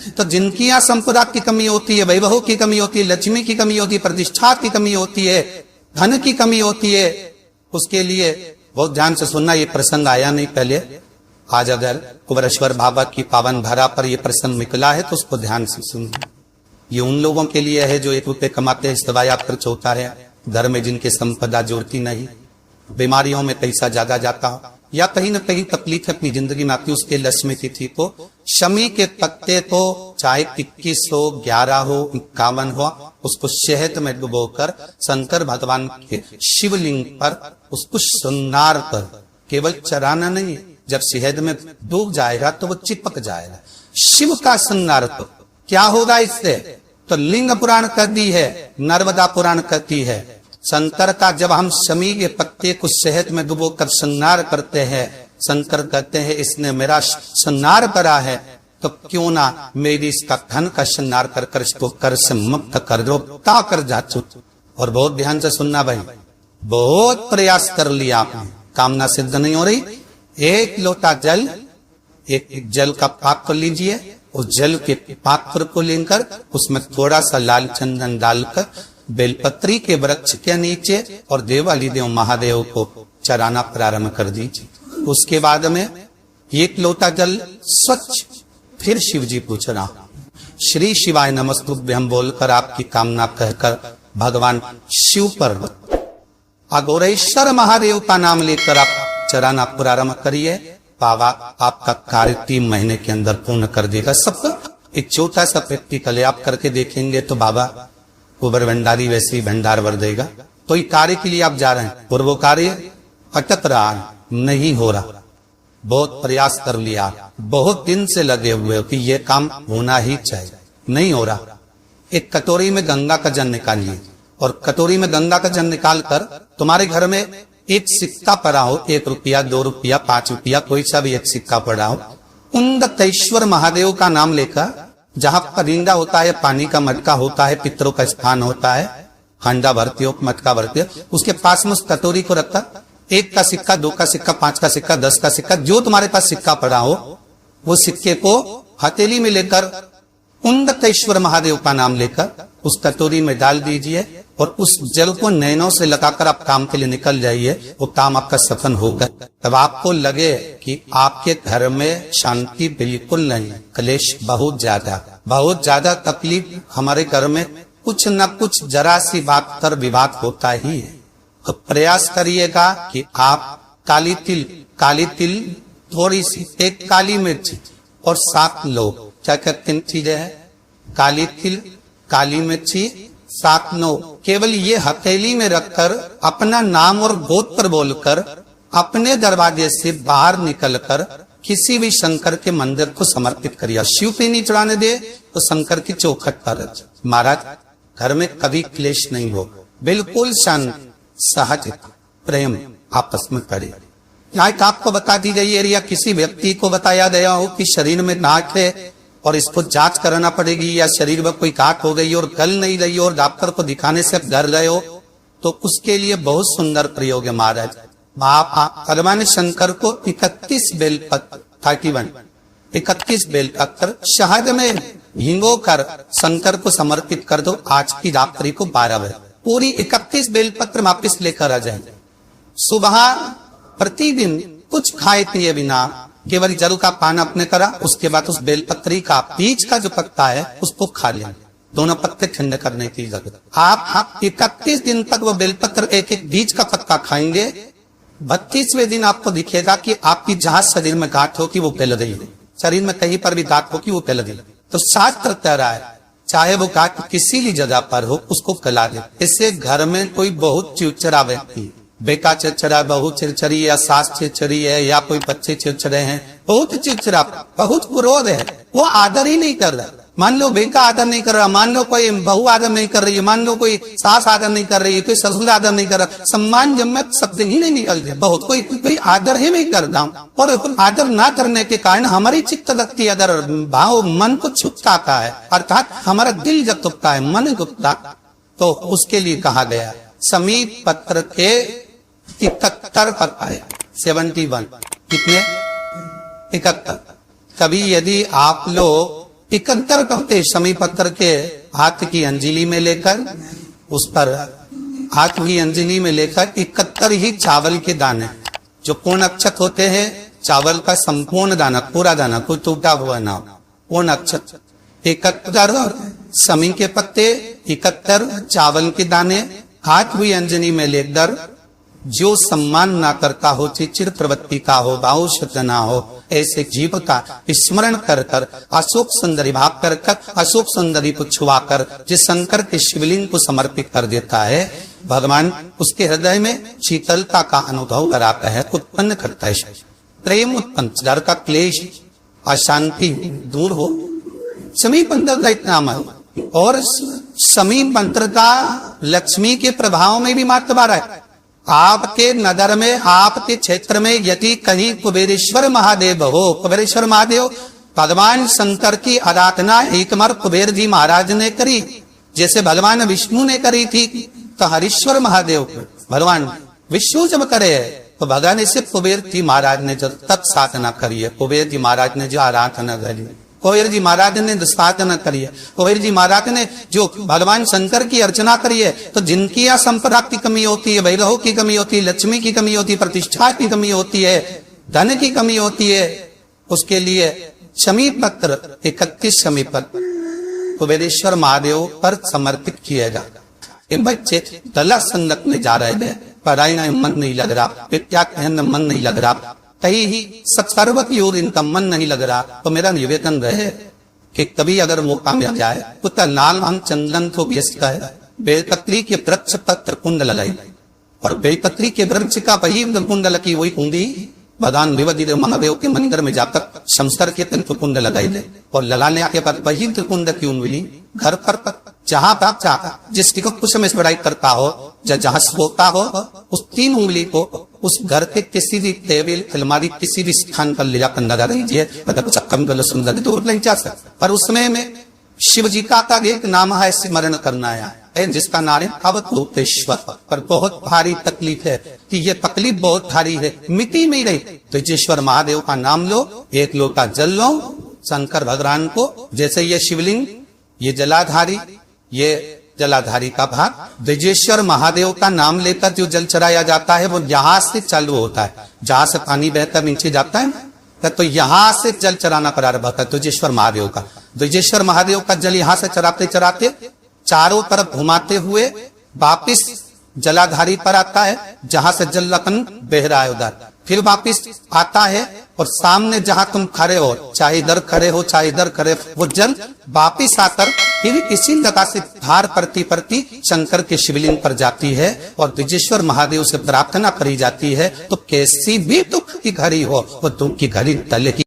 तो जिनकी यहाँ संपदा की कमी होती है, वैभव की कमी होती है, लक्ष्मी की कमी होती है, प्रतिष्ठा की कमी होती है, धन की कमी होती है, उसके लिए बहुत ध्यान से सुनना। ये प्रसंग आया नहीं पहले, आज अगर कुबरेश्वर बाबा की पावन धरा पर यह प्रसंग निकला है तो उसको ध्यान से सुनना। ये उन लोगों के लिए है जो 1 रुपये कमाते हैं, दवाया खर्च होता है, घर में जिनके संपदा जुड़ती नहीं, बीमारियों में पैसा ज्यादा जाता हो, या कहीं न कहीं तकलीफ अपनी जिंदगी में आती, उसके लक्ष्मी तिथि को शमी के पत्ते को चाहे 21 हो, 11 हो, 51 हो, उसको शहद में डुबोकर शंकर भगवान के शिवलिंग पर उसको श्रृंगार कर, केवल चराना नहीं, जब शहद में डूब जाएगा तो वो चिपक जाएगा। शिव का श्रृंगार तो क्या होगा इससे? तो लिंग पुराण कहती है, नर्मदा पुराण कहती है, शंकर का जब हम शमी के पत्ते को शहद में डुबोकर श्रृंगार करते हैं, शंकर कहते हैं इसने मेरा श्रृंगार करा है, तो क्यों ना मेरी इसका धन का श्रृंगार कर कर इसको कर से मुक्त कर दो, ता कर जाचू। और बहुत ध्यान से सुनना भाई, बहुत प्रयास कर लिया आपने, कामना सिद्ध नहीं हो रही, 1 लोटा जल, एक जल का पात्र लीजिए, उस जल के पात्र को लेकर उसमें थोड़ा सा लाल चंदन डालकर बेलपत्री के वृक्ष के नीचे और देवाली देव महादेव को चराना प्रारंभ कर दीजिए। उसके बाद में 1 लोटा जल स्वच्छ, फिर शिव जी पूछना, श्री शिवाय नमस्तुभ्यं बोलकर आपकी कामना कहकर भगवान शिव पर अघोरेश्वर महादेव का नाम लेकर आप चराना प्रारंभ करिए। बाबा आपका कार्य 3 महीने के अंदर पूर्ण कर देगा। सबका एक छोटा सा प्रैक्टिकल है, आप करके देखेंगे तो बाबा कुबर भंडारी वैसे ही भंडार भर देगा। कोई कार्य के लिए आप जा रहे हैं और वो कार्य अटक रहा है, नहीं हो रहा, बहुत प्रयास कर लिया, बहुत दिन से लगे हुए हो कि ये काम होना ही चाहिए, नहीं हो रहा। एक कटोरी में गंगा का जल निकालिए और कटोरी में गंगा का जल निकाल कर तुम्हारे घर में एक सिक्का पड़ा हो, 1 रुपया, 2 रुपया, 5 रुपया, कोई सा भी एक सिक्का पड़ा हो, उन्नतेश्वर महादेव का नाम लेकर, जहां परिंदा होता है, पानी का मटका होता है, पितरों का स्थान होता है, हंडा भरती हो, मटका भरती हो, उसके पास में उस कटोरी को रखकर 1 का सिक्का, 2 का सिक्का, 5 का सिक्का, 10 का सिक्का, जो तुम्हारे पास सिक्का पड़ा हो, वो सिक्के को हथेली में लेकर उन्नतेश्वर महादेव का नाम लेकर उस कटोरी में डाल दीजिए और उस जल को नैनों से लगाकर आप काम के लिए निकल जाइए, वो काम आपका सफल होगा। तब आपको लगे कि आपके घर में शांति बिल्कुल नहीं, क्लेश बहुत ज्यादा तकलीफ, हमारे घर में कुछ न कुछ जरा सी बात कर विवाद होता ही है। तो प्रयास करिएगा कि आप काली तिल थोड़ी सी, 1 काली मिर्च और 7 लोग, क्या क्या 3 चीजें हैं, काली तिल, काली मिर्ची, 7 9, केवल ये हथेली में रखकर अपना नाम और गोत्र बोलकर अपने दरवाजे से बाहर निकलकर किसी भी शंकर के मंदिर को समर्पित करिए। शिव पे नहीं चढ़ाने दे तो शंकर की चौखट पर। महाराज घर में कभी क्लेश नहीं हो, बिल्कुल शांत सहज प्रेम आपस में करे। एक आपको बता दी गई है या किसी व्यक्ति को बताया गया हो कि शरीर में नाक है और इसको जांच कराना पड़ेगी, या शरीर में कोई काट हो गई और गल नहीं रही और डॉक्टर को दिखाने से डर गए हो, तो उसके लिए बहुत सुंदर प्रयोग है महाराज। भगवान शंकर को 31 बेलपत्र 31 बेलपत्र शहद में भिगो कर शंकर को समर्पित कर दो। आज की रात्रि को 12 बजे पूरी 31 बेलपत्र वापिस लेकर आ जाए। सुबह प्रतिदिन कुछ खाए पिए बिना केवल जल का पान अपने करा, उसके बाद उस बेलपत्री का बीच का जो पत्ता है उसको खा लें, दोनों पत्ते ठंडे करने की जरूरत। आप 31 दिन तक वो बेलपत्र एक बीज का पत्ता खाएंगे। 32वें दिन आपको दिखेगा कि आपकी जहां शरीर में गांठ हो कि वो फैल गई है, शरीर में कहीं पर भी गांठ हो कि वो फैल गई। तो शास्त्र कह रहा है चाहे वो गांठ किसी भी जगह पर हो उसको फैला दे। इससे घर में कोई बहुत चिड़चिड़ा व्यक्ति, बेटा चिड़चिड़ा, बहू चिड़चिड़ी है, सास चिड़चिड़ी है, या कोई बच्चे चिड़चिड़े हैं, बहुत चिड़चिड़ा, बहुत क्रोध है, वो आदर ही नहीं कर रहा। मान लो बेटा आदर नहीं कर रहा, मान लो कोई बहू आदर नहीं कर रही है, मान लो कोई सास आदर नहीं कर रही है, कोई ससुर आदर नहीं कर रहा, सम्मान जब शब्द ही नहीं निकलते, बहुत कोई आदर ही नहीं करता। और आदर ना करने के कारण हमारी चित्त लगती अदर भाव मन को छुपता है, अर्थात हमारा दिल जब दुखता है, मन दुखता, तो उसके लिए कहा गया समीप पत्र के 71 पत्ता है, 71 कितने 71। कभी यदि आप लोग इकहत्तर कहते शमी पत्र के हाथ की अंजलि में लेकर, उस पर हाथ की अंजलि में लेकर 71 ही चावल के दाने, जो पूर्ण अक्षत होते हैं, चावल का संपूर्ण दाना, पूरा दाना, कोई टूटा हुआ ना, पूर्ण अक्षत 71 शमी के पत्ते, 71 चावल के दाने हाथ हुई अंजनी में लेकर, जो सम्मान ना करता हो, चिर प्रवृत्ति का हो, बाहुशत ना हो, ऐसे जीव का स्मरण कर कर, अशोक सुंदरी भाग कर कर, अशोक सुंदरी को छुआकर जिस शंकर के शिवलिंग को समर्पित कर देता है, भगवान उसके हृदय में शीतलता का अनुभव कराता है, उत्पन्न करता है, प्रेम उत्पन्न, डर का क्लेश, अशांति दूर हो। शमी मंत्र का इतना नाम है, और शमी मंत्र का लक्ष्मी के प्रभाव में भी महत्व आ रहा है। आपके नगर में, आपके क्षेत्र में यदि कहीं कुबेरेश्वर महादेव हो, कुबेरेश्वर महादेव भगवान शंकर की आराधना एक बार कुबेर जी महाराज ने करी, जैसे भगवान विष्णु ने करी थी, तो हरीश्वर महादेव भगवान विष्णु जब करे तो भगवान ऐसे कुबेर जी महाराज ने जब तब साधना करी है, कुबेर जी महाराज ने जो आराधना करी, कुबेर जी महाराज ने साधना करी है, कुबेर जी महाराज ने जो भगवान शंकर की अर्चना करी है, तो जिनकी यहाँ संपदा की कमी होती है, वैभव की कमी होती है, लक्ष्मी की कमी होती है, प्रतिष्ठा की कमी होती है, धन की कमी होती है, उसके लिए शमी पत्र 31 शमी पत्र कुबेरेश्वर महादेव पर समर्पित किया जाता। ये बच्चे दला संगत में जा रहे थे, पढ़ाई में मन नहीं लग रहा, विद्या कहने में मन नहीं लग रहा, कहीं ही सत्सर्व की ओर इनका मन नहीं लग रहा, तो मेरा निवेदन रहे कि कभी अगर मौका मिल जाए तो लाल हम चंदन को व्यस्त है, बेलपत्री के वृक्ष पर त्रिकुंड लगाई, और बेलपत्री के वृक्ष का वही कुंड लगी, वही कुंडी भगवान विवधि महादेव के मंदिर में जाकर संस्कार के त्रिकुंड लगाई ले, और लगाने के बाद वही त्रिकुंड की उंगली घर पर जहां आप चाह जिस को कुछ में बड़ाई करता हो, जहां सोता हो, उस 3 उंगली को उस घर के किसी भी टेबल अलमारी किसी भी स्थान पर ले जाकर लगा दीजिए, मतलब सुंदर दूर नहीं जा सकता, पर उसमें में शिव जी का एक नाम है, स्मरण करना है, जिसका नाम है अवधूतेश्वर। पर बहुत भारी तकलीफ है कि ये तकलीफ बहुत भारी है, मिट्टी में रही, तो जेश्वर महादेव का नाम लो, एक लोटा जल लो, शंकर भगवान को, जैसे ये शिवलिंग, ये जलाधारी, ये जलाधारी का भाग, ब्रजेश्वर महादेव का नाम लेकर जो जल चढ़ाया जाता है वो यहाँ से चालू होता है, जहां से पानी बहकर नीचे जाता है, तो यहाँ से जल चढ़ाना प्रारंभ होता है ब्रजेश्वर महादेव का। ब्रजेश्वर महादेव का जल यहाँ से चढ़ाते चढ़ाते चारों तरफ घुमाते हुए वापिस जलाधारी पर आता है, जहां से जल लखन बह रहा है उधर, फिर वापिस आता है, और सामने जहां तुम खड़े हो, चाहे इधर खड़े हो चाहे इधर खड़े, वो जल वापिस आकर फिर इसी जगह से धार करती करती शंकर के शिवलिंग पर जाती है, और ब्रजेश्वर महादेव से प्रार्थना करी जाती है, तो कैसी भी दुख की घड़ी हो, वो दुख की घड़ी टले की